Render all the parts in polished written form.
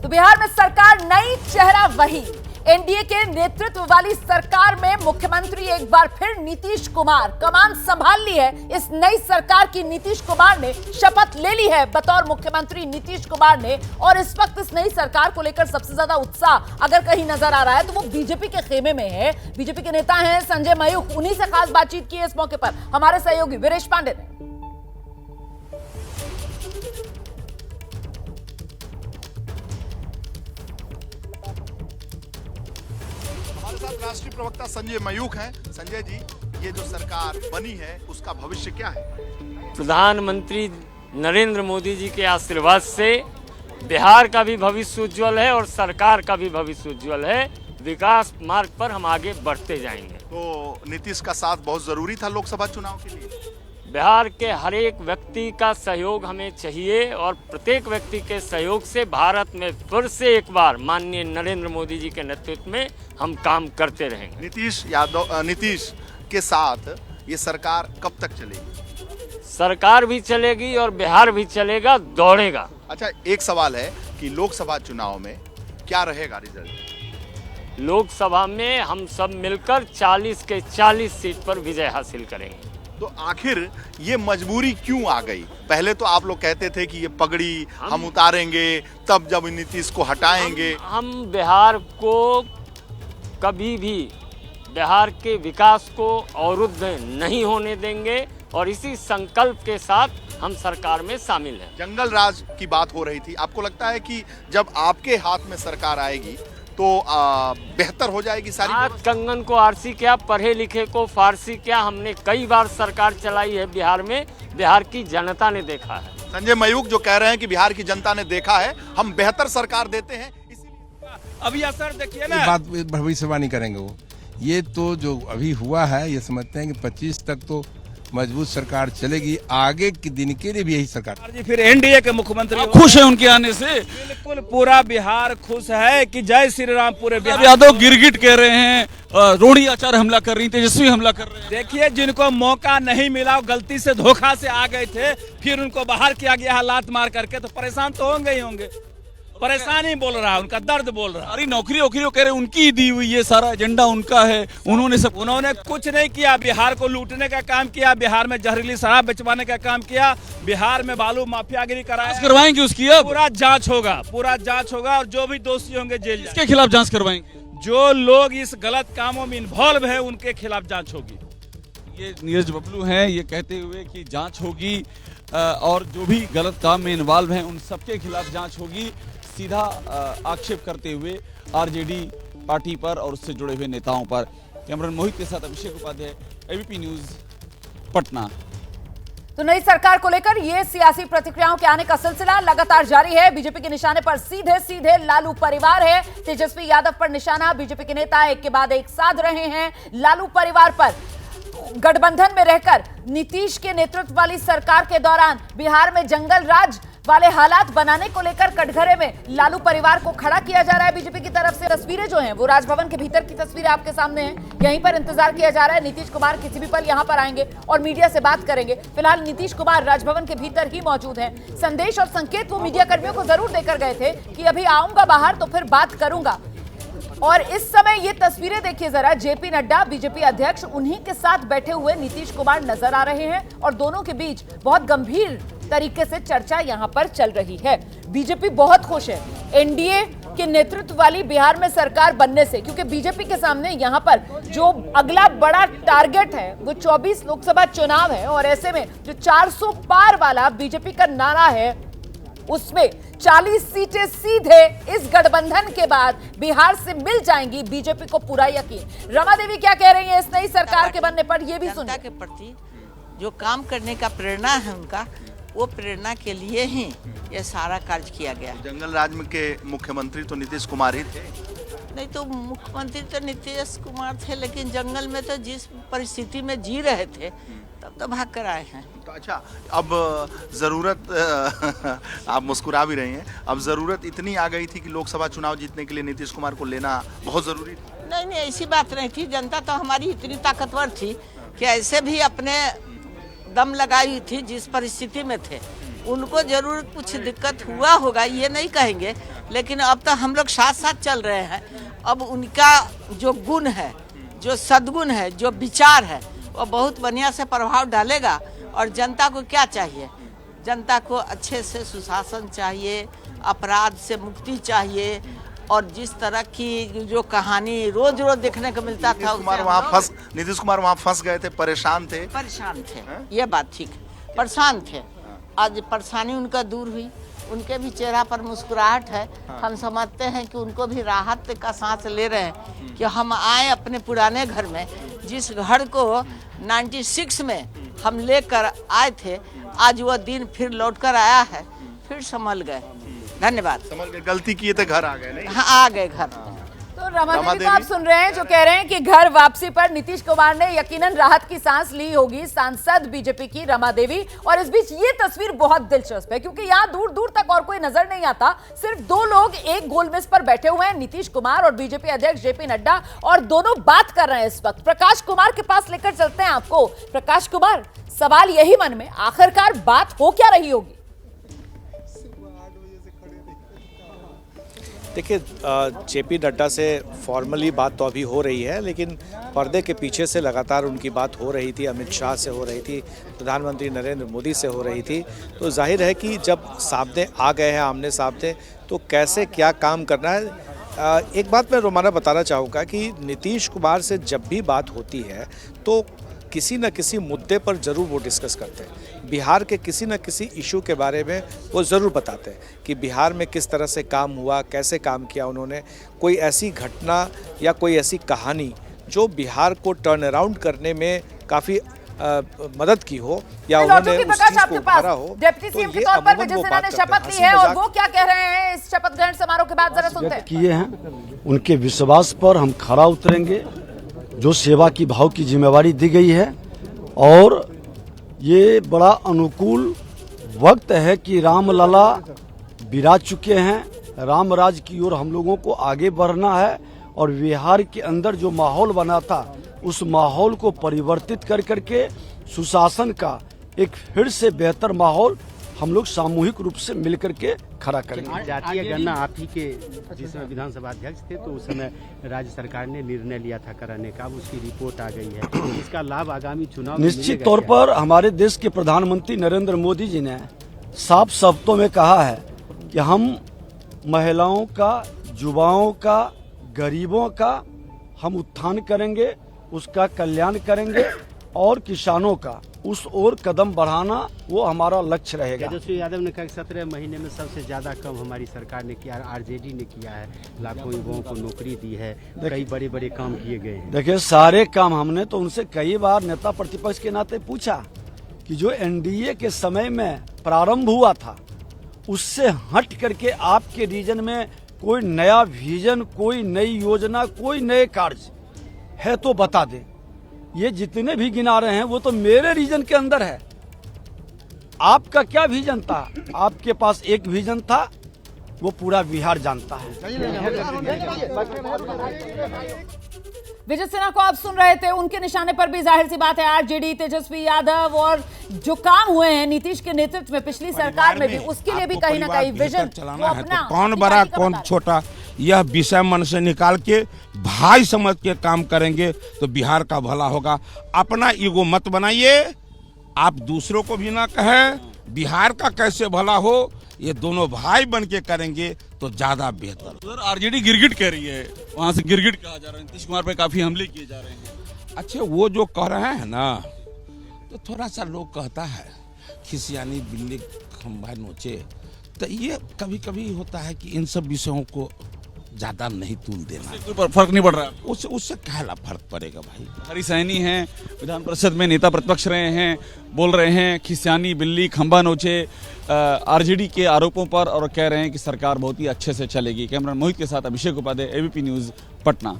तो बिहार में सरकार नई, चेहरा वही। एनडीए के नेतृत्व वाली सरकार में मुख्यमंत्री एक बार फिर नीतीश कुमार कमान संभाल ली है। इस नई सरकार की नीतीश कुमार ने शपथ ले ली है बतौर मुख्यमंत्री नीतीश कुमार ने। और इस वक्त इस नई सरकार को लेकर सबसे ज्यादा उत्साह अगर कहीं नजर आ रहा है तो वो बीजेपी के खेमे में है। बीजेपी के नेता हैं संजय मयूख, उन्हीं से खास बातचीत की है इस मौके पर हमारे सहयोगी वीरेश पांडे ने। राष्ट्रीय प्रवक्ता संजय मयूख हैं। संजय जी, ये जो सरकार बनी है उसका भविष्य क्या है? प्रधानमंत्री नरेंद्र मोदी जी के आशीर्वाद से बिहार का भी भविष्य उज्जवल है और सरकार का भी भविष्य उज्जवल है। विकास मार्ग पर हम आगे बढ़ते जाएंगे। तो नीतीश का साथ बहुत जरूरी था लोकसभा चुनाव के लिए। बिहार के हर एक व्यक्ति का सहयोग हमें चाहिए और प्रत्येक व्यक्ति के सहयोग से भारत में फिर से एक बार माननीय नरेंद्र मोदी जी के नेतृत्व में हम काम करते रहेंगे। नीतीश के साथ ये सरकार कब तक चलेगी? सरकार भी चलेगी और बिहार भी चलेगा, दौड़ेगा। अच्छा, एक सवाल है कि लोकसभा चुनाव में क्या रहेगा रिजल्ट? लोकसभा में हम सब मिलकर 40 के 40 सीट पर विजय हासिल करेंगे। तो आखिर ये मजबूरी क्यों आ गई? पहले तो आप लोग कहते थे कि ये पगड़ी हम उतारेंगे तब जब नीतीश को हटाएंगे। हम बिहार को कभी भी बिहार के विकास को अवरुद्ध नहीं होने देंगे और इसी संकल्प के साथ हम सरकार में शामिल हैं। जंगल राज की बात हो रही थी, आपको लगता है कि जब आपके हाथ में सरकार आएगी तो बेहतर हो जाएगी सारी? हाथ कंगन को आरसी क्या, पढ़े लिखे को फारसी क्या। हमने कई बार सरकार चलाई है बिहार में, बिहार की जनता ने देखा है। संजय मयूख जो कह रहे हैं कि बिहार की जनता ने देखा है, हम बेहतर सरकार देते हैं, इसीलिए अभी असर देखिए ना। बात भविष्यवाणी करेंगे वो, ये तो जो अभी हुआ है ये समझते हैं कि 25 तक तो मजबूत सरकार चलेगी, आगे के दिन के लिए भी यही सरकार। जी, फिर एनडीए के मुख्यमंत्री खुश है उनके आने से? बिल्कुल, पूरा बिहार खुश है कि जय श्री राम। पूरे बिहार यादव गिरगिट कह रहे हैं, रोड़ी आचार हमला कर रही, तेजस्वी हमला कर रहे हैं। देखिए, जिनको मौका नहीं मिला, गलती से धोखा से आ गए थे, फिर उनको बाहर किया गया हालात मार करके, तो परेशान तो होंगे ही होंगे। परेशानी बोल रहा है, उनका दर्द बोल रहा है। अरे नौकरी कह रहे उनकी दी हुई, ये सारा एजेंडा उनका है। उन्होंने कुछ नहीं किया, बिहार को लूटने का काम किया, बिहार में जहरीली शराब बेचवाने का काम किया, बिहार में बालू माफियागिरी कराया। करवाएंगे उसकी अब पूरा जांच होगा और जो भी दोषी होंगे जेल के खिलाफ जांच करवाएंगे। जो लोग इस गलत कामों में इन्वॉल्व है उनके खिलाफ जांच होगी। ये नीरज बबलू हैं, ये कहते हुए कि जांच होगी और जो भी गलत काम में इन्वॉल्व हैं उन सबके खिलाफ जांच होगी। सीधा आक्षेप करते हुए आरजेडी पार्टी पर और उससे जुड़े हुए नेताओं पर। कैमरामैन मोहित के साथ अभिषेक उपाध्याय, एबीपी न्यूज, पटना। तो नई सरकार को लेकर ये सियासी प्रतिक्रियाओं के आने का सिलसिला लगातार जारी है। बीजेपी के निशाने पर सीधे सीधे लालू परिवार है। तेजस्वी यादव पर निशाना बीजेपी के नेता एक के बाद एक साध रहे हैं। लालू परिवार पर गठबंधन में रहकर नीतीश के नेतृत्व वाली सरकार के दौरान बिहार में जंगल राज वाले हालात बनाने को लेकर कटघरे में लालू परिवार को खड़ा किया जा रहा है बीजेपी की तरफ से। तस्वीरें जो हैं वो राजभवन के भीतर की तस्वीरें आपके सामने हैं। यहीं पर इंतजार किया जा रहा है, नीतीश कुमार किसी भी पल यहां पर आएंगे और मीडिया से बात करेंगे। फिलहाल नीतीश कुमार राजभवन के भीतर ही मौजूद हैं। संदेश और संकेत वो मीडिया कर्मियों को जरूर देकर गए थे कि अभी आऊंगा बाहर तो फिर बात करूंगा। और इस समय ये तस्वीरें देखिए जरा, जेपी नड्डा बीजेपी अध्यक्ष, उन्हीं के साथ बैठे हुए नीतीश कुमार नजर आ रहे हैं और दोनों के बीच बहुत गंभीर तरीके से चर्चा यहां पर चल रही है। बीजेपी बहुत खुश है एनडीए के नेतृत्व वाली बिहार में सरकार बनने से, क्योंकि बीजेपी के सामने यहां पर जो अगला बड़ा टारगेट है वो 24 लोकसभा चुनाव है और ऐसे में जो 400 पार वाला बीजेपी का नारा है उसमें 40 सीटें सीधे इस गठबंधन के बाद बिहार से मिल जाएंगी, बीजेपी को पूरा यकीन। रमा देवी क्या कह रही है इस नई सरकार के बनने पर, ये भी सुनिए। जनता के प्रति जो काम करने का प्रेरणा है उनका, वो प्रेरणा के लिए ही ये सारा कार्य किया गया। जंगल राज में के मुख्यमंत्री तो नीतीश कुमार ही थे। नहीं तो मुख्यमंत्री तो नीतीश कुमार थे, लेकिन जंगल में तो जिस परिस्थिति में जी रहे थे तब तो भाग कर आए हैं। तो अच्छा, अब जरूरत आप मुस्कुरा भी रही हैं, अब जरूरत इतनी आ गई थी कि लोकसभा चुनाव जीतने के लिए नीतीश कुमार को लेना बहुत जरूरी था? नहीं, ऐसी बात नहीं थी। जनता तो हमारी इतनी ताकतवर थी कि ऐसे भी अपने दम लगाई थी जिस परिस्थिति में थे। उनको जरूर कुछ दिक्कत हुआ होगा, ये नहीं कहेंगे, लेकिन अब तो हम लोग साथ साथ चल रहे हैं। अब उनका जो गुण है, जो सद्गुण है, जो विचार है, वो बहुत बढ़िया से प्रभाव डालेगा। और जनता को क्या चाहिए? जनता को अच्छे से सुशासन चाहिए, अपराध से मुक्ति चाहिए। और जिस तरह की जो कहानी रोज रोज देखने को मिलता था, नीतीश कुमार वहाँ फंस गए थे, परेशान थे। ये बात ठीक है, परेशान थे। आज परेशानी उनका दूर हुई, उनके भी चेहरा पर मुस्कुराहट है। हम समझते हैं कि उनको भी राहत का सांस ले रहे हैं कि हम आए अपने पुराने घर में, जिस घर को 96 में हम लेकर आए थे, आज वो दिन फिर लौटकर आया है, फिर संभल गए। धन्यवाद। समझ गए, गलती किए थे, घर आ गए नहीं? हाँ, आ गए घर। तो रमा देवी को आप सुन रहे हैं जो कह रहे हैं कि घर वापसी पर नीतीश कुमार ने यकीनन राहत की सांस ली होगी। सांसद बीजेपी की रमा देवी। और इस बीच ये तस्वीर बहुत दिलचस्प है क्योंकि यहाँ दूर दूर तक और कोई नजर नहीं आता, सिर्फ दो लोग एक गोलमेज पर बैठे हुए हैं, नीतीश कुमार और बीजेपी अध्यक्ष जेपी नड्डा, और दोनों बात कर रहे हैं इस वक्त। प्रकाश कुमार के पास लेकर चलते हैं आपको। प्रकाश कुमार, सवाल यही मन में, आखिरकार बात हो क्या रही होगी? देखिए, जेपी नड्डा से फॉर्मली बात तो अभी हो रही है, लेकिन पर्दे के पीछे से लगातार उनकी बात हो रही थी। अमित शाह से हो रही थी, प्रधानमंत्री नरेंद्र मोदी से हो रही थी। तो जाहिर है कि जब सामने आ गए हैं, आमने सामने, तो कैसे क्या काम करना है। एक बात मैं रोमाना बताना चाहूँगा कि नीतीश कुमार से जब भी बात होती है तो किसी न किसी मुद्दे पर ज़रूर वो डिस्कस करते हैं। बिहार के किसी न किसी इशू के बारे में वो ज़रूर बताते हैं कि बिहार में किस तरह से काम हुआ, कैसे काम किया उन्होंने, कोई ऐसी घटना या कोई ऐसी कहानी जो बिहार को टर्न अराउंड करने में काफ़ी मदद की हो या उन्होंने उस चीज़ को उभारा हो। डिप्टी सीएम के तौर पर विजय सिन्हा ने शपथ ली है और वो क्या कह रहे हैं इस शपथ ग्रहण समारोह के बाद, जरा सुनते हैं। किए हैं, उनके विश्वास पर हम खरा उतरेंगे। जो सेवा की भाव की जिम्मेवारी दी गई है, और ये बड़ा अनुकूल वक्त है कि रामलला विराज चुके हैं। राम राज की ओर हम लोगों को आगे बढ़ना है और बिहार के अंदर जो माहौल बना था उस माहौल को परिवर्तित कर करके सुशासन का एक फिर से बेहतर माहौल हम लोग सामूहिक रूप से मिलकर के खड़ा करेंगे। जातीय गणना आप ही के जिस समय विधानसभा अध्यक्ष थे तो उस समय राज्य सरकार ने निर्णय लिया था कराने का, उसकी रिपोर्ट आ गई है। इसका लाभ आगामी चुनाव में निश्चित तौर पर हमारे देश के प्रधानमंत्री नरेंद्र मोदी जी ने साफ शब्दों में कहा है कि हम महिलाओं का, युवाओं का, गरीबों का हम उत्थान करेंगे, उसका कल्याण करेंगे और किसानों का उस ओर कदम बढ़ाना वो हमारा लक्ष्य रहेगा। तेजस्वी यादव ने कहा 17 महीने में सबसे ज्यादा कम हमारी सरकार ने किया, आरजेडी ने किया है, लाखों युवाओं को नौकरी दी है, कई बड़े बड़े काम किए गए हैं। देखिए, सारे काम हमने तो उनसे कई बार नेता प्रतिपक्ष के नाते पूछा कि जो एनडीए के समय में प्रारंभ हुआ था उससे हट करके आपके रीजन में कोई नया विजन, कोई नई योजना, कोई नए कार्य है तो बता दे। ये जितने भी गिना रहे हैं वो तो मेरे रीजन के अंदर है। आपका क्या विजन था? आपके पास एक विजन था, वो पूरा बिहार जानता है। विजय सिन्हा को आप सुन रहे थे, उनके निशाने पर भी जाहिर सी बात है आरजेडी, तेजस्वी यादव, और जो काम हुए हैं नीतीश के नेतृत्व में पिछली सरकार में भी, उसके लिए भी कहीं ना कहीं विजन चलाना है। तो कौन बड़ा कौन छोटा, यह विषय मन से निकाल के भाई समझ के काम करेंगे तो बिहार का भला होगा। अपना ईगो मत बनाइए, आप दूसरों को भी ना कहें बिहार का कैसे भला हो, ये दोनों भाई बन के करेंगे तो ज्यादा बेहतर। सर, आरजेडी गिरगिट कह रही है, वहाँ से गिरगिट कहा जा रहा है, नीतीश कुमार पे काफी हमले किए जा रहे हैं। अच्छा, वो जो कह रहे हैं ना, तो थोड़ा सा लोग कहता है खिसियानी बिल्ली खंभा नोचे, तो ये कभी कभी होता है कि इन सब विषयों को ज्यादा नहीं तूल देना, कोई फर्क नहीं पड़ रहा। उससे क्या फर्क पड़ेगा भाई। हरी सैनी हैं, विधान परिषद में नेता प्रतिपक्ष रहे हैं, बोल रहे हैं खिसियानी बिल्ली खंभा नोचे आरजेडी के आरोपों पर, और कह रहे हैं कि सरकार बहुत ही अच्छे से चलेगी। कैमरा मोहित के साथ अभिषेक उपाध्याय, एबीपी न्यूज, पटना।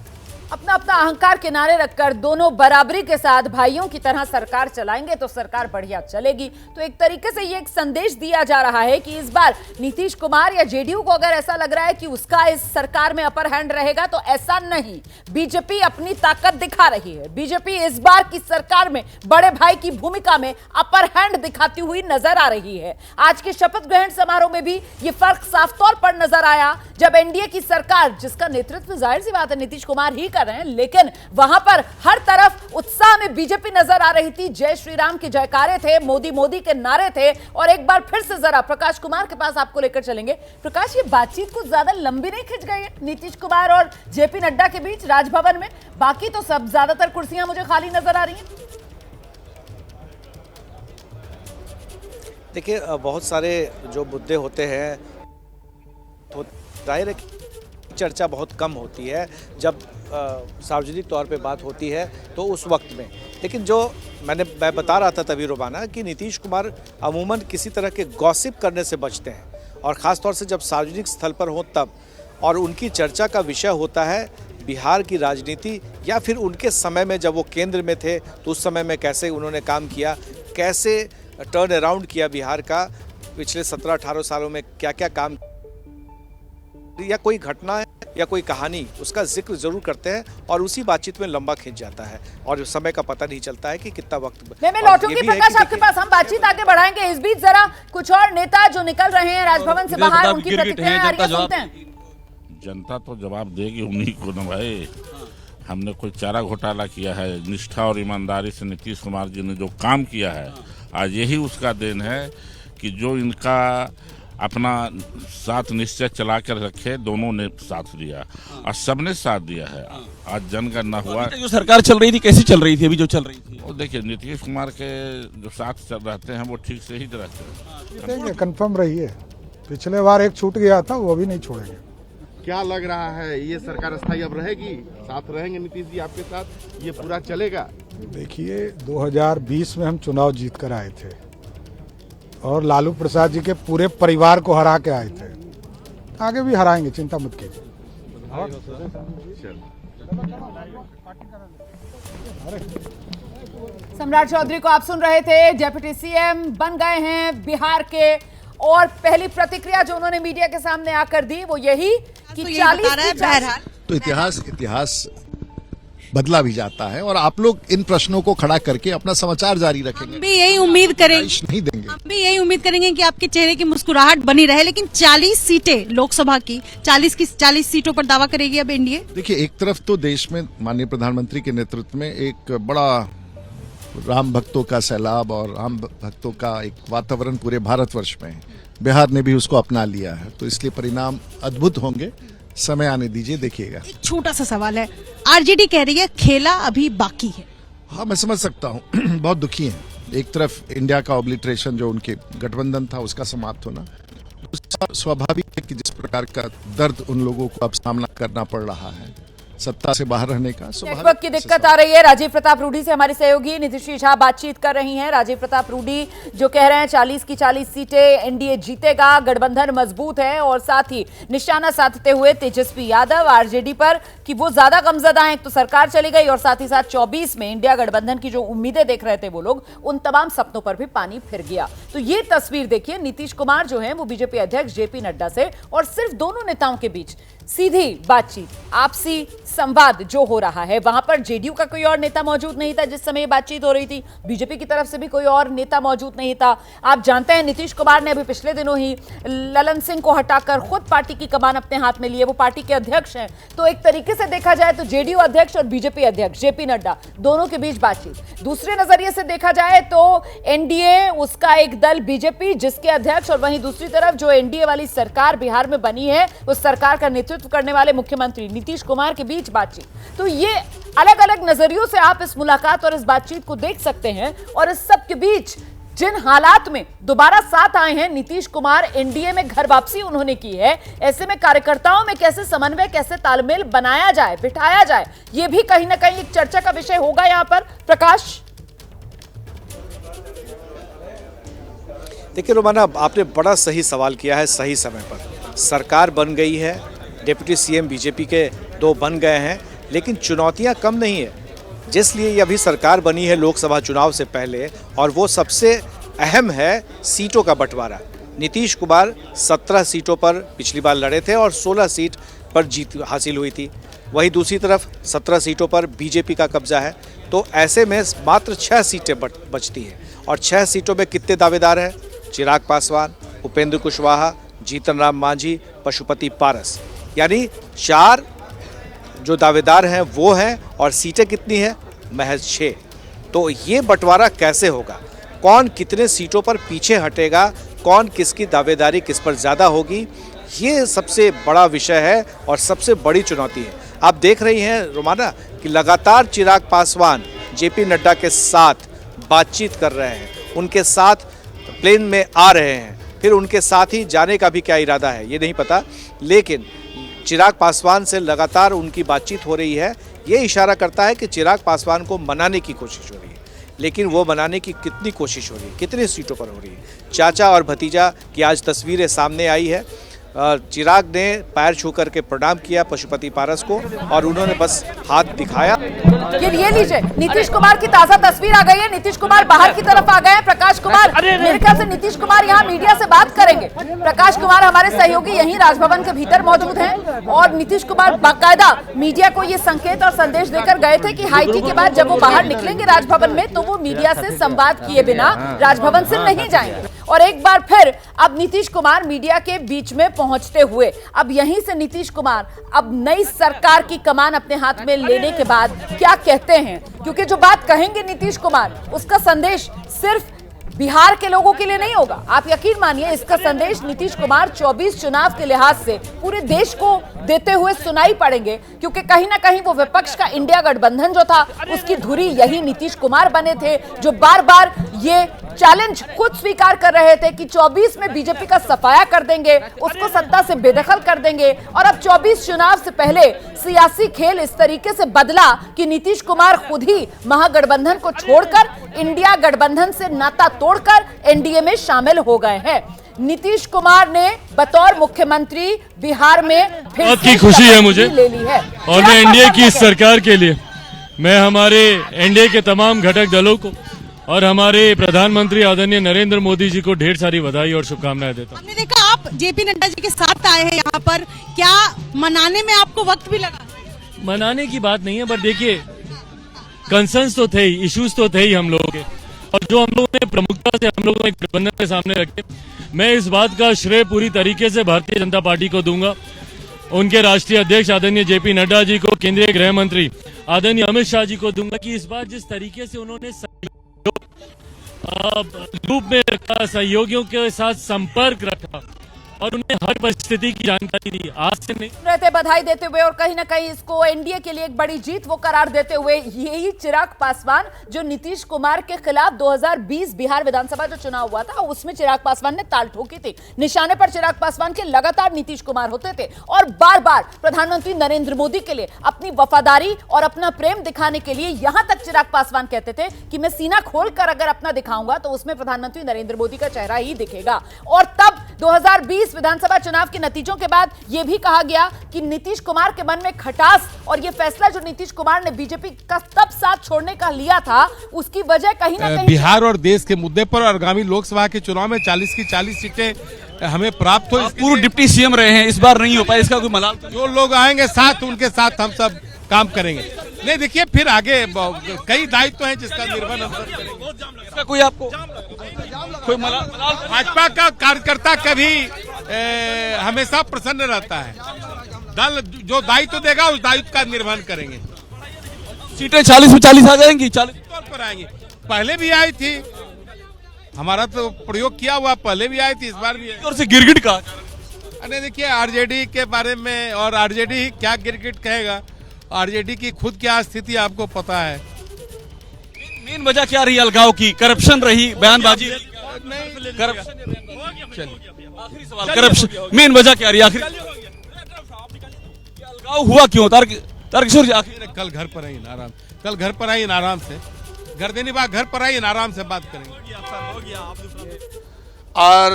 अपना अपना अहंकार किनारे रखकर दोनों बराबरी के साथ भाइयों की तरह सरकार चलाएंगे तो सरकार बढ़िया चलेगी। तो एक तरीके से ये एक संदेश दिया जा रहा है कि इस बार नीतीश कुमार या जेडीयू को अगर ऐसा लग रहा है कि उसका इस सरकार में अपर हैंड रहेगा तो ऐसा नहीं। बीजेपी अपनी ताकत दिखा रही है। बीजेपी इस बार की सरकार में बड़े भाई की भूमिका में अपर हैंड दिखाती हुई नजर आ रही है। आज के शपथ ग्रहण समारोह में भी ये फर्क साफ तौर पर नजर आया, जब एनडीए की सरकार, जिसका नेतृत्व जाहिर सी बात है नीतीश कुमार ही कर रहे हैं, लेकिन वहां पर हर तरफ उत्साह में बीजेपी नजर आ रही थी। जय श्री राम के जयकारे थे, मोदी मोदी के नारे थे। और एक बार फिर से जरा प्रकाश कुमार के पास आपको लेकर चलेंगे। प्रकाश, ये बातचीत कुछ ज्यादा लंबी नहीं खिंच गई है नीतीश कुमार और जेपी नड्डा के बीच राजभवन में? बाकी तो सब ज्यादातर कुर्सियां मुझे खाली नजर आ रही हैं। देखिए, बहुत सारे जो मुद्दे होते हैं तो जाहिर है चर्चा बहुत कम होती है जब सार्वजनिक तौर पे बात होती है तो उस वक्त में। लेकिन जो मैं बता रहा था तभी रोमाना कि नीतीश कुमार अमूमन किसी तरह के गॉसिप करने से बचते हैं, और ख़ास तौर से जब सार्वजनिक स्थल पर हो तब, और उनकी चर्चा का विषय होता है बिहार की राजनीति, या फिर उनके समय में जब वो केंद्र में थे तो उस समय में कैसे उन्होंने काम किया, कैसे टर्न अराउंड किया बिहार का, पिछले 17-18 सालों में क्या क्या काम, या कोई घटना है या कोई कहानी, उसका जिक्र जरूर करते हैं और उसी बातचीत में लंबा खिंच जाता है और समय का पता नहीं चलता है कि कितना वक्त। मैं लौटूंगी प्रकाश आपके पास, हम बातचीत आगे बढ़ाएंगे। इस बीच जरा कुछ और नेता जो निकल रहे हैं राजभवन से बाहर, उनकी प्रतिक्रियाएं आ रही हैं, सुनते हैं। जनता तो जवाब देगी उन्हीं को न भाई। हमने कोई चारा घोटाला किया है, निष्ठा और ईमानदारी से नीतीश कुमार जी ने जो काम किया है, आज यही उसका देन है कि जो इनका अपना साथ निश्चय चला कर रखे, दोनों ने साथ दिया और सबने साथ दिया है। आज जनगणना हुआ। जो सरकार चल रही थी कैसी चल रही थी अभी जो चल रही थी? वो देखिए, नीतीश कुमार के जो साथ चल रहते हैं वो ठीक से ही रहते हैं। कंफर्म रही है। पिछले बार एक छूट गया था, वो भी नहीं छोड़ेंगे। क्या लग रहा है, ये सरकार स्थायी अब रहेगी? साथ रहेंगे नीतीश जी आपके साथ? ये पूरा चलेगा? देखिए, 2020 में हम चुनाव जीत कर आए थे और लालू प्रसाद जी के पूरे परिवार को हरा के आए थे। आगे भी हराएंगे, चिंता मत कीजिए। सम्राट चौधरी को आप सुन रहे थे, डिप्टी सीएम बन गए हैं बिहार के, और पहली प्रतिक्रिया जो उन्होंने मीडिया के सामने आकर दी वो यही कि 40 तो इतिहास बदला भी जाता है और आप लोग इन प्रश्नों को खड़ा करके अपना समाचार जारी रखेंगे। हम भी यही उम्मीद करेंगे, नहीं देंगे। हम भी यही उम्मीद करेंगे कि आपके चेहरे की मुस्कुराहट बनी रहे। लेकिन 40 सीटें लोकसभा की 40 सीटों पर दावा करेगी अब एनडीए। देखिए, एक तरफ तो देश में माननीय प्रधानमंत्री के नेतृत्व में एक बड़ा राम भक्तों का सैलाब और राम भक्तों का एक वातावरण पूरे भारतवर्ष में है। बिहार ने भी उसको अपना लिया है, तो इसलिए परिणाम अद्भुत होंगे। समय आने दीजिए, देखिएगा। एक छोटा सा सवाल है, आरजेडी कह रही है खेला अभी बाकी है। हाँ, मैं समझ सकता हूँ। बहुत दुखी हैं। एक तरफ इंडिया का ऑब्लिटरेशन जो उनके गठबंधन था उसका समाप्त होना, स्वाभाविक है कि जिस प्रकार का दर्द उन लोगों को अब सामना करना पड़ रहा है सत्ता से बाहर रहने का, नेटवर्क की दिक्कत आ रही है। राजीव प्रताप रूडी से हमारी सहयोगी नितिश्री झा बातचीत कर रही हैं। राजीव प्रताप रूडी जो कह रहे हैं 40 की 40 सीटें एनडीए जीतेगा, गठबंधन मजबूत है, और साथ ही निशाना साधते हुए तेजस्वी यादव आरजेडी पर कि वो ज्यादा गमजदा हैं। तो सरकार चली गई और साथ ही साथ 24 में इंडिया गठबंधन की जो उम्मीदें देख रहे थे वो लोग, उन तमाम सपनों पर भी पानी फिर गया। तो ये तस्वीर देखिए, नीतीश कुमार जो है वो बीजेपी अध्यक्ष जेपी नड्डा से और सिर्फ दोनों नेताओं के बीच सीधी बातचीत, आपसी संवाद जो हो रहा है। वहां पर जेडीयू का कोई और नेता मौजूद नहीं था जिस समय ये बातचीत हो रही थी, बीजेपी की तरफ से भी कोई और नेता मौजूद नहीं था। आप जानते हैं नीतीश कुमार ने अभी पिछले दिनों ही ललन सिंह को हटाकर खुद पार्टी की कमान अपने हाथ में लिए, वो पार्टी के अध्यक्ष हैं। तो एक तरीके से देखा जाए तो जेडीयू अध्यक्ष और बीजेपी अध्यक्ष जेपी नड्डा दोनों के बीच बातचीत। दूसरे नजरिए से देखा जाए तो एनडीए, उसका एक दल बीजेपी जिसके अध्यक्ष, और वहीं दूसरी तरफ जो एनडीए वाली सरकार बिहार में बनी है उस सरकार का नेतृत्व करने वाले मुख्यमंत्री नीतीश कुमार के बीच बातचीत। तो ये अलग अलग नजरियों से आप इस मुलाकात और इस बातचीत को देख सकते हैं। और इस सब के बीच जिन हालात में दोबारा साथ आए हैं नीतीश कुमार, एनडीए में घर वापसी उन्होंने की है, ऐसे में कार्यकर्ताओं में कैसे समन्वय, कैसे तालमेल बनाया जाए, बिठाया जाए, ये भी कहीं ना कहीं एक चर्चा का विषय होगा यहां पर। प्रकाश, देखिए रोमाना, आपने बड़ा सही सवाल किया है। सही समय पर सरकार बन गई है, डिप्टी सीएम बीजेपी के 2 बन गए हैं, लेकिन चुनौतियां कम नहीं है। जिसलिए ये अभी सरकार बनी है लोकसभा चुनाव से पहले, और वो सबसे अहम है सीटों का बंटवारा। नीतीश कुमार 17 सीटों पर पिछली बार लड़े थे और 16 सीट पर जीत हासिल हुई थी। वहीं दूसरी तरफ 17 सीटों पर बीजेपी का कब्जा है। तो ऐसे में मात्र 6 सीटें बचती हैं, और 6 सीटों में कितने दावेदार हैं? चिराग पासवान, उपेंद्र कुशवाहा, जीतन राम मांझी, पशुपति पारस, यानी 4 जो दावेदार हैं वो हैं, और सीटें कितनी हैं? महज 6। तो ये बंटवारा कैसे होगा? कौन कितने सीटों पर पीछे हटेगा? कौन किसकी दावेदारी किस पर ज़्यादा होगी? ये सबसे बड़ा विषय है और सबसे बड़ी चुनौती है। आप देख रही हैं रोमाना कि लगातार चिराग पासवान जेपी नड्डा के साथ बातचीत कर रहे हैं, उनके साथ प्लेन में आ रहे हैं, फिर उनके साथ ही जाने का भी क्या इरादा है ये नहीं पता, लेकिन चिराग पासवान से लगातार उनकी बातचीत हो रही है। ये इशारा करता है कि चिराग पासवान को मनाने की कोशिश हो रही है, लेकिन वो मनाने की कितनी कोशिश हो रही है, कितनी सीटों पर हो रही है? चाचा और भतीजा की आज तस्वीरें सामने आई है। चिराग ने पैर छू करके प्रणाम किया पशुपति पारस को, और उन्होंने बस हाथ दिखाया। ये लीजिए, नीतीश कुमार की ताजा तस्वीर आ गई है। नीतीश कुमार बाहर की तरफ आ गए हैं। प्रकाश कुमार, मेरे ख्याल से नीतीश कुमार यहाँ मीडिया से बात करेंगे। प्रकाश कुमार हमारे सहयोगी यहीं राजभवन के भीतर मौजूद हैं, और नीतीश कुमार बाकायदा मीडिया को ये संकेत और संदेश देकर गए थे कि हाईटी के बाद जब वो बाहर निकलेंगे राजभवन में, तो वो मीडिया से संवाद किए बिना राजभवन से नहीं जाएंगे। और एक बार फिर अब नीतीश कुमार मीडिया के बीच में पहुंचते हुए अब यहीं से नीतीश कुमार अब नई सरकार की कमान अपने हाथ में लेने के बाद क्या कहते हैं, क्योंकि जो बात कहेंगे नीतीश कुमार, उसका संदेश सिर्फ बिहार के लोगों के लिए नहीं होगा। आप यकीन मानिए, इसका संदेश नीतीश कुमार 24 चुनाव के लिहाज से पूरे देश को देते हुए सुनाई पड़ेंगे, क्योंकि कहीं ना कहीं वो विपक्ष का इंडिया गठबंधन जो था उसकी धुरी यही नीतीश कुमार बने थे, जो बार बार ये चैलेंज खुद स्वीकार कर रहे थे कि 24 में बीजेपी का सफाया कर देंगे, उसको सत्ता से बेदखल कर देंगे। और अब 24 चुनाव से पहले सियासी खेल इस तरीके से बदला कि नीतीश कुमार खुद ही महागठबंधन को छोड़कर इंडिया गठबंधन से नाता तोड़कर एनडीए में शामिल हो गए हैं। नीतीश कुमार ने बतौर मुख्यमंत्री बिहार में फिर बहुत की खुशी है मुझे, ले ली है, और मैं एनडीए की इस सरकार के लिए मैं हमारे एनडीए के तमाम घटक दलों को और हमारे प्रधानमंत्री आदरणीय नरेंद्र मोदी जी को ढेर सारी बधाई और शुभकामनाएं देता हूं। हमने देखा आप जेपी नड्डा जी के साथ आए हैं यहाँ पर, क्या मनाने में आपको वक्त भी लगा? मनाने की बात नहीं है, पर देखिए कंसर्न्स तो थे ही, इश्यूज तो थे ही हम लोगों के, और जो हम लोगों ने प्रमुखता से हम लोगों ने गठबंधन के सामने रखे। मैं इस बात का श्रेय पूरी तरीके से भारतीय जनता पार्टी को दूंगा, उनके राष्ट्रीय अध्यक्ष आदरणीय जेपी नड्डा जी को, केंद्रीय गृह मंत्री आदरणीय अमित शाह जी को दूंगा कि इस बार जिस तरीके से उन्होंने लूप में रखा, सहयोगियों के साथ संपर्क रखा और उन्हें हर परिस्थिति की जानकारी दी, आज से नहीं रहते बधाई देते हुए और कहीं ना कहीं इसको एनडीए के लिए एक बड़ी जीत वो करार देते हुए, यही चिराग पासवान जो नीतीश कुमार के खिलाफ 2020 बिहार विधानसभा जो चुनाव हुआ था उसमें चिराग पासवान ने ताल ठोकी थी। निशाने पर चिराग पासवान के लगातार नीतीश कुमार होते थे और बार बार प्रधानमंत्री नरेंद्र मोदी के लिए अपनी वफादारी और अपना प्रेम दिखाने के लिए यहां तक चिराग पासवान कहते थे कि मैं सीना खोलकर अगर अपना दिखाऊंगा तो उसमें प्रधानमंत्री नरेंद्र मोदी का चेहरा ही दिखेगा। और तब 2020 विधानसभा चुनाव के नतीजों के बाद यह भी कहा गया कि नीतीश कुमार के मन में खटास और यह फैसला जो नीतीश कुमार ने बीजेपी का तब साथ छोड़ने का लिया था उसकी वजह कहीं ना कहीं बिहार और देश के मुद्दे पर और आगामी लोकसभा के चुनाव में 40 की 40 सीटें हमें प्राप्त हो। पूर्व डिप्टी सीएम रहे हैं, इस बार नहीं हो पाया, इसका कोई मलाल? जो लोग आएंगे साथ, उनके साथ हम सब काम करेंगे। नहीं देखिए, फिर आगे कई दायित्व हैं जिसका निर्वहन हम करेंगे। इसका कोई आपको कोई मलाल? भाजपा का कार्यकर्ता कभी हमेशा प्रसन्न रहता है। दल जो दायित्व देगा उस दायित्व का निर्वहन करेंगे। सीटें 40 में 40 आ जाएंगी, 40 पर आएंगी। पहले भी आई थी, हमारा तो प्रयोग किया हुआ, पहले भी आई थी, इस बार भी और से गिरगिट का। अरे देखिए, आरजेडी के बारे में, और आरजेडी क्या गिरगिट कहेगा, आरजेडी की खुद क्या स्थिति आपको पता है। मेन वजह क्या रही अलगाव की? करप्शन रही, बयानबाजी, करप्शन। आखिरी सवाल, करप्शन मेन वजह क्या रही? आखिर अलगाव हुआ क्यों? तारकिशोर जी, आखिर कल घर पर आइए आराम, कल घर पर आइए आराम से, घर देने बाद घर पर आइए आराम से बात करेंगे। और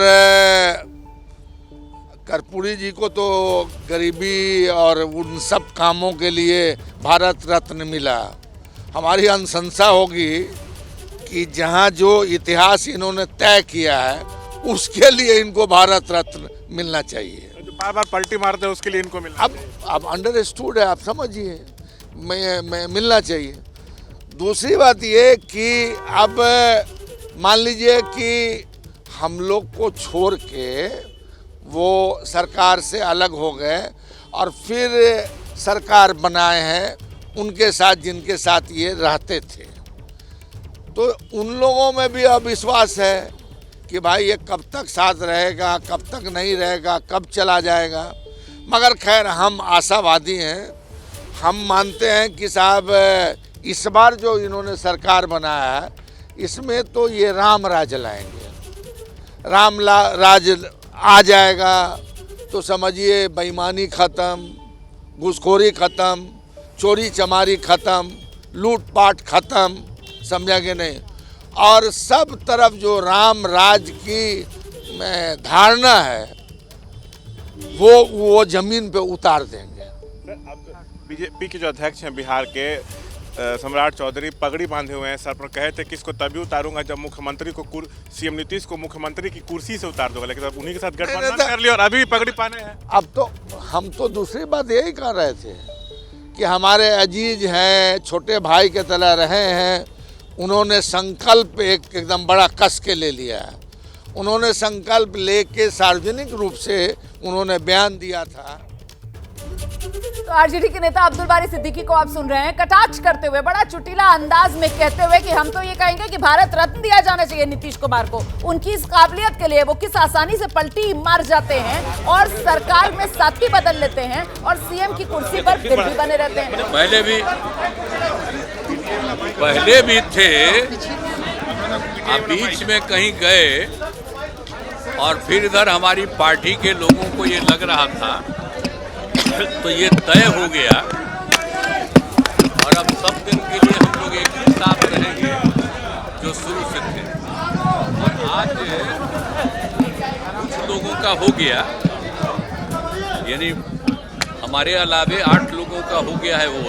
कर्पूरी जी को तो गरीबी और उन सब कामों के लिए भारत रत्न मिला। हमारी अनुशंसा होगी कि जहाँ जो इतिहास इन्होंने तय किया है उसके लिए इनको भारत रत्न मिलना चाहिए। जो बार बार पलटी मारते हैं उसके लिए इनको मिलना अब अंडरस्टूड है, आप समझिए, मैं मिलना चाहिए। दूसरी बात ये कि अब मान लीजिए कि हम लोग को छोड़ के वो सरकार से अलग हो गए और फिर सरकार बनाए हैं उनके साथ जिनके साथ ये रहते थे, तो उन लोगों में भी अविश्वास है कि भाई ये कब तक साथ रहेगा, कब तक नहीं रहेगा, कब चला जाएगा। मगर खैर हम आशावादी हैं, हम मानते हैं कि साहब इस बार जो इन्होंने सरकार बनाया है इसमें तो ये राम राज लाएंगे, राज आ जाएगा तो समझिए बेईमानी ख़त्म, घूसखोरी ख़त्म, चोरी चमारी ख़त्म, लूटपाट ख़त्म, समझा कि नहीं, और सब तरफ जो राम राज की धारणा है वो जमीन पे उतार देंगे। बीजेपी के जो अध्यक्ष हैं बिहार के सम्राट चौधरी पगड़ी बांधे हुए हैं सर पर, कहे थे कि इसको तभी उतारूंगा जब मुख्यमंत्री को सीएम नीतीश को मुख्यमंत्री की कुर्सी से उतार दूंगा, लेकिन अब उन्हीं के साथ गठबंधन कर लिया और अभी भी पगड़ी पाने हैं। अब तो हम तो दूसरी बात यही कर रहे थे कि हमारे अजीज हैं, छोटे भाई के तरह रहे हैं, उन्होंने संकल्प एकदम बड़ा कस के ले लिया है। उन्होंने संकल्प लेके सार्वजनिक रूप से उन्होंने बयान दिया था। तो आरजेडी के नेता अब्दुल बारी सिद्दीकी को आप सुन रहे हैं कटाक्ष करते हुए, बड़ा चुटीला अंदाज में कहते हुए कि हम तो ये कहेंगे कि भारत रत्न दिया जाना चाहिए नीतीश कुमार को। उनकी इस काबिलियत के लिए वो किस आसानी से पलटी मार जाते हैं और सरकार में साथी बदल लेते हैं और सीएम की कुर्सी पर फिर भी बने रहते हैं। पहले भी थे, अब बीच में कहीं गए और फिर इधर हमारी पार्टी के लोगों को ये लग रहा था तो ये तय हो गया और अब सब दिन के लिए हम लोग एक ही साथ रहेंगे जो शुरू से थे। और आज कुछ लोगों का हो गया, यानी हमारे अलावे 8 लोगों का हो गया है वो,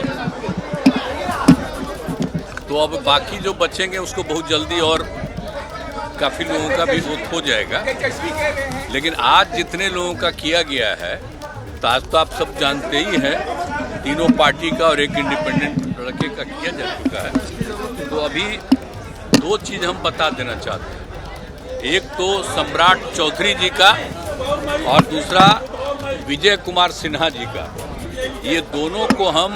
तो अब बाकी जो बचेंगे उसको बहुत जल्दी और काफ़ी लोगों का भी वोट हो जाएगा। लेकिन आज जितने लोगों का किया गया है तो आज तो आप सब जानते ही हैं, तीनों पार्टी का और एक इंडिपेंडेंट लड़के का किया जा चुका है। तो अभी 2 चीज़ हम बता देना चाहते हैं, एक तो सम्राट चौधरी जी का और दूसरा विजय कुमार सिन्हा जी का। ये दोनों को हम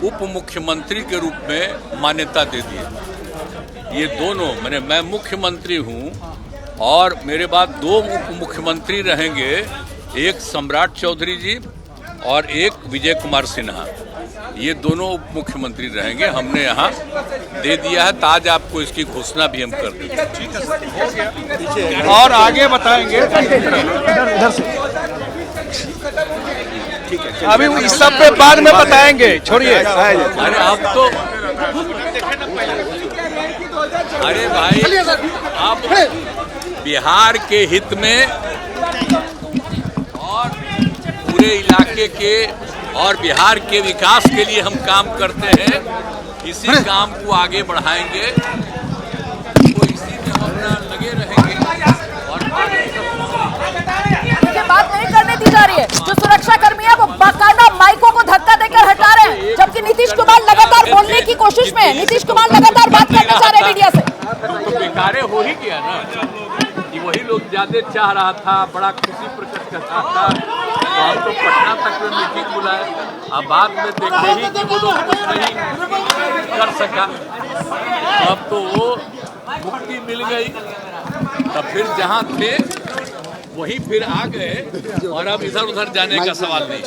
उप मुख्यमंत्री के रूप में मान्यता दे दिए। ये दोनों मैं मुख्यमंत्री हूँ और मेरे बाद 2 उप मुख्यमंत्री रहेंगे, एक सम्राट चौधरी जी और एक विजय कुमार सिन्हा। ये दोनों उप मुख्यमंत्री रहेंगे, हमने यहाँ दे दिया है। आज आपको इसकी घोषणा भी हम कर देंगे और आगे बताएंगे। अभी इस सब पे बाद में बताएंगे, छोड़िए। अरे आप तो अरे भाई आप बिहार के हित में और पूरे इलाके के और बिहार के विकास के लिए हम काम करते हैं। इसी काम को आगे बढ़ाएंगे, तो इसी में हम लगे रहेंगे। और ये बात नहीं करने दी जा रही है। जो सुरक्षा कर्मी है वो बाकायदा माइकों को धक्का देकर हटा रहे हैं, जबकि नीतीश कुमार लगातार बोलने की कोशिश में, नीतीश कुमार लगातार बात करना चाह रहे हैं मीडिया से। तो बेकारे हो ही गया ना कि वही लोग ज्यादा चाह रहा था, बड़ा खुशी प्रकट करता था, तो हम तो पटना तक में मीटिंग बुलाए। अब बाद में देखते ही कि वो लोग कुछ नहीं कर सका, अब तो वो मुक्ति मिल गई। तब फिर जहाँ थे वहीं फिर आ गए और अब इधर उधर जाने का सवाल नहीं।